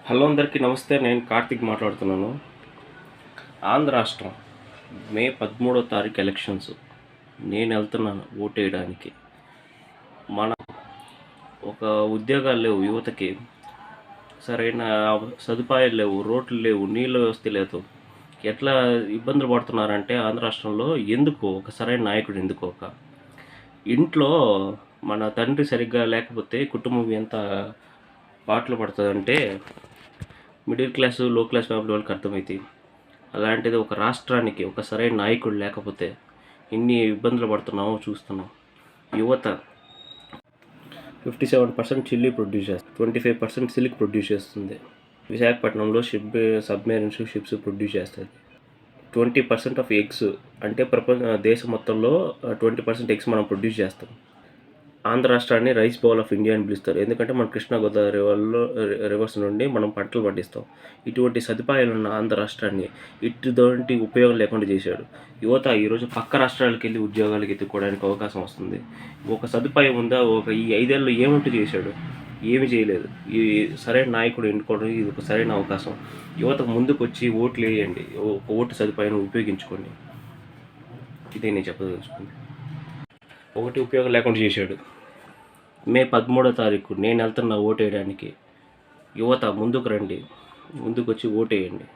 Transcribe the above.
Hello అందరికీ నమస్తే. నేను కార్తిక్ మాట్లాడుతున్నాను. ఆంధ్ర రాష్ట్రం మే 13వ తారీఖు ఎలక్షన్స్. నేను వెళ్తున్నాను ఓటేయడానికి. మన ఒక ఉద్యోగాలు లేవు, యువతకి సరైన సదుపాయాలు లేవు, రోడ్లు లేవు, నీళ్ళ వ్యవస్థ లేదు. ఎట్లా ఇబ్బందులు పడుతున్నారంటే ఆంధ్ర రాష్ట్రంలో ఎందుకు ఒక సరైన నాయకుడు ఎందుకోక ఇంట్లో మన తండ్రి సరిగ్గా లేకపోతే కుటుంబం ఎంత పాటలు పడుతుందంటే మిడిల్ క్లాసు లో క్లాస్ ఫ్యామిలీ వాళ్ళకి అర్థమవుతాయి. అలాంటిది ఒక రాష్ట్రానికి ఒక సరైన నాయకుడు లేకపోతే ఇన్ని ఇబ్బందులు పడుతున్నామో చూస్తున్నాం. యువత 57% చిల్లీ ప్రొడ్యూస్ చేస్తుంది, 25% సిల్క్ ప్రొడ్యూస్ చేస్తుంది. విశాఖపట్నంలో సబ్మెరీన్స్ షిప్స్ ప్రొడ్యూస్ చేస్తుంది. 20% ఆఫ్ ఎగ్స్, అంటే దేశం మొత్తంలో 20% ఎగ్స్ మనం ప్రొడ్యూస్ చేస్తాం. ఆంధ్ర రాష్ట్రాన్ని రైస్ బౌల్ ఆఫ్ ఇండియా అని పిలుస్తారు, ఎందుకంటే మన కృష్ణా గోదావరి రివర్స్ నుండి మనం పంటలు పండిస్తాం. ఇటువంటి సదుపాయాలు ఉన్న ఆంధ్ర రాష్ట్రాన్ని ఇటువంటి ఉపయోగం లేకుండా చేశాడు. యువత ఈరోజు పక్క రాష్ట్రాలకు వెళ్ళి ఉద్యోగాలకు ఎత్తుకోవడానికి అవకాశం వస్తుంది. ఒక సదుపాయం ఉందా? ఈ 5 ఏళ్ళు ఏమంటూ చేశాడు? ఏమి చేయలేదు. ఈ సరైన నాయకుడు ఎన్నుకోవడం ఇది ఒక సరైన అవకాశం. యువతకు ముందుకు వచ్చి ఓట్లు వేయండి, ఒక ఓటు సదుపాయాన్ని ఉపయోగించుకోండి. ఇదే నేను చెప్పదలుచుకుంది. ఒకటి ఉపయోగం లేకుండా చేశాడు. మే 13వ తారీఖు నేను వెళ్తున్నా ఓటు వేయడానికి. యువత ముందుకు రండి, ముందుకు వచ్చి ఓటు వేయండి.